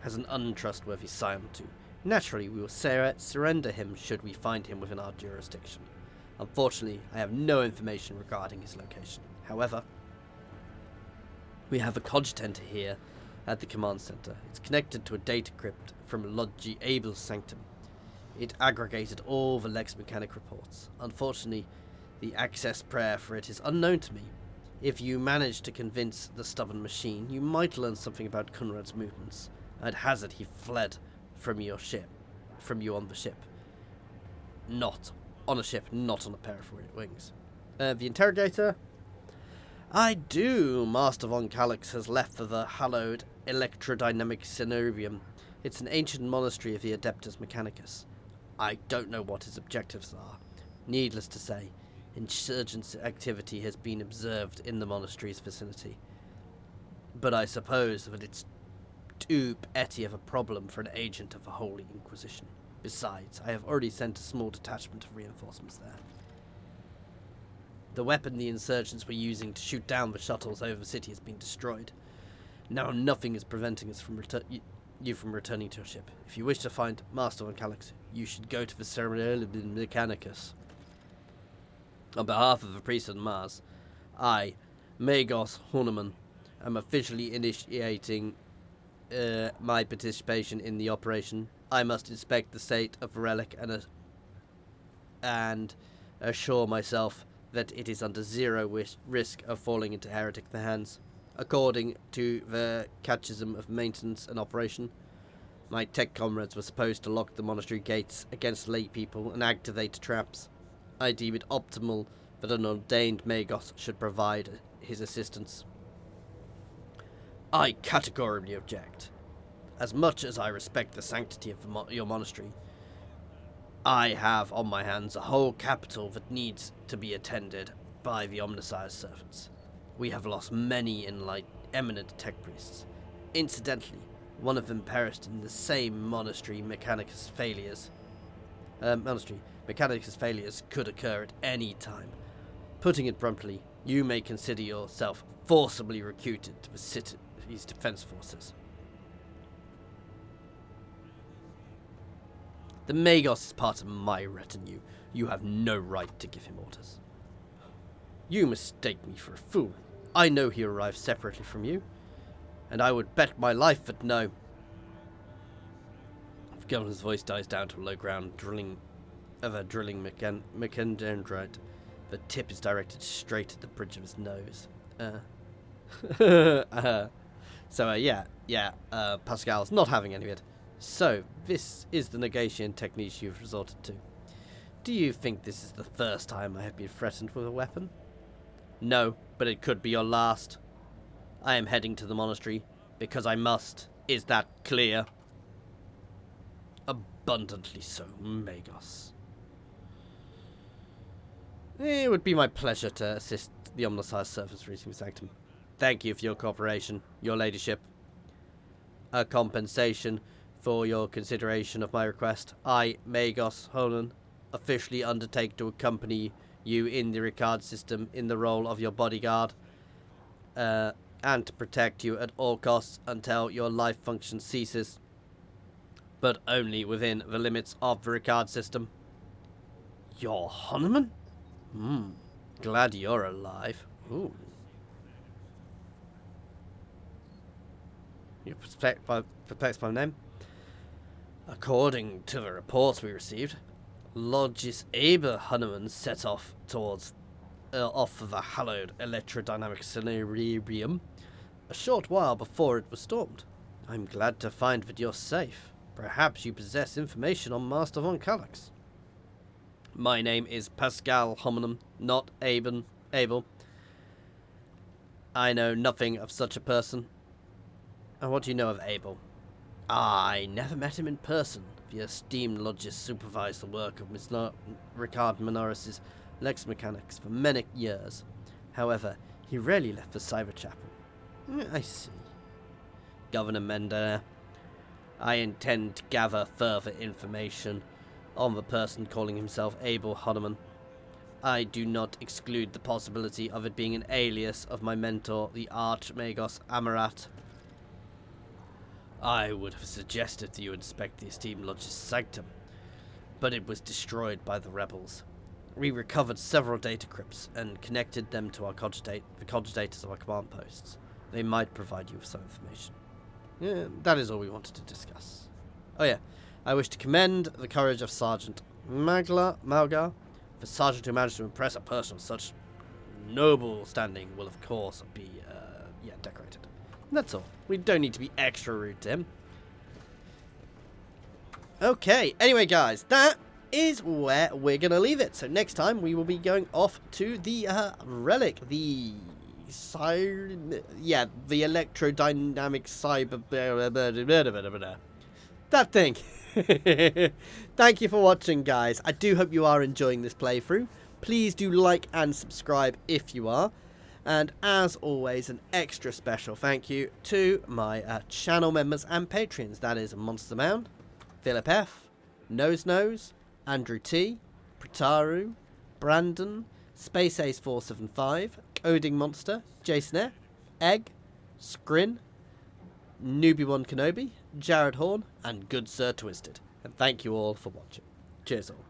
has an untrustworthy scion too. Naturally, we will surrender him should we find him within our jurisdiction. Unfortunately, I have no information regarding his location. However, we have a cogitator here at the command center. It's connected to a data crypt from Logi Abel's sanctum. It aggregated all the Lex Mechanic reports. Unfortunately, the access prayer for it is unknown to me. If you manage to convince the stubborn machine, you might learn something about Conrad's movements. At hazard, he fled from you on the ship. Not on a ship, not on a pair of wings. The interrogator? I do. Master von Calix has left for the hallowed electrodynamic Cenurium. It's an ancient monastery of the Adeptus Mechanicus. I don't know what his objectives are. Needless to say, insurgent activity has been observed in the monastery's vicinity. But I suppose that it's too petty of a problem for an agent of the Holy Inquisition. Besides, I have already sent a small detachment of reinforcements there. The weapon the insurgents were using to shoot down the shuttles over the city has been destroyed. Now nothing is preventing us from you from returning to your ship. If you wish to find Master von Calix, you should go to the Cerebralum Mechanicus. On behalf of the priest of Mars, I, Magos Horneman, am officially initiating my participation in the operation. I must inspect the state of the relic and assure myself that it is under zero risk of falling into heretic hands. According to the catechism of maintenance and operation, my tech comrades were supposed to lock the monastery gates against lay people and activate traps. I deem it optimal that an ordained Magos should provide his assistance. I categorically object. As much as I respect the sanctity of your monastery, I have on my hands a whole capital that needs to be attended by the Omnissiah's servants. We have lost many eminent tech priests. Incidentally, one of them perished in the same monastery Mechanicus failures. Mechanicus failures could occur at any time. Putting it bluntly, you may consider yourself forcibly recruited to the city's defense forces. The Magos is part of my retinue. You have no right to give him orders. You mistake me for a fool. I know he arrived separately from you, and I would bet my life that no. Gilman's voice dies down to a low ground drilling mechandendrite. The tip is directed straight at the bridge of his nose. Pascal's not having any of it. So, this is the negation technique you've resorted to. Do you think this is the first time I have been threatened with a weapon? No, but it could be your last. I am heading to the monastery because I must. Is that clear? Abundantly so, Magos. It would be my pleasure to assist the omnicized surface reaching sanctum. Thank you for your cooperation, your ladyship. A compensation for your consideration of my request, I, Magos Honan, officially undertake to accompany you in the RYKAD system in the role of your bodyguard, and to protect you at all costs until your life function ceases, but only within the limits of the RYKAD system. Your Honeman? Glad you're alive. Ooh. You're perplexed by name? According to the reports we received, Lodge's Abel Hunneman set off towards off of the hallowed electrodynamic Cenarium a short while before it was stormed. I'm glad to find that you're safe. Perhaps you possess information on Master von Kallax. My name is Pascal Homenum, not Abel. I know nothing of such a person. And what do you know of Abel? I never met him in person. The esteemed Lodges supervised the work of RYKAD Minoris' Lex Mechanics for many years. However, he rarely left the Cyber Chapel. I see. Governor Mender, I intend to gather further information on the person calling himself Abel Honeman. I do not exclude the possibility of it being an alias of my mentor, the Archmagos Amarat. I would have suggested that you inspect the esteemed Lodge's sanctum, but it was destroyed by the rebels. We recovered several data crypts and connected them to the cogitators of our command posts. They might provide you with some information. Yeah, that is all we wanted to discuss. Oh yeah, I wish to commend the courage of Sergeant Malgar. The sergeant who managed to impress a person of such noble standing will of course be decorated. That's all. We don't need to be extra rude to him. Okay, anyway guys, that is where we're going to leave it. So next time we will be going off to the relic, the electrodynamic cyber... that thing. Thank you for watching, guys. I do hope you are enjoying this playthrough. Please do like and subscribe if you are. And as always, an extra special thank you to my channel members and patrons. That is Monster Mound, Philip F, Nose, Andrew T, Prataru, Brandon, Space Ace 475, Coding Monster, Jason F, Egg, Scrin, Newbie1 Kenobi, Jared Horn, and Good Sir Twisted. And thank you all for watching. Cheers all.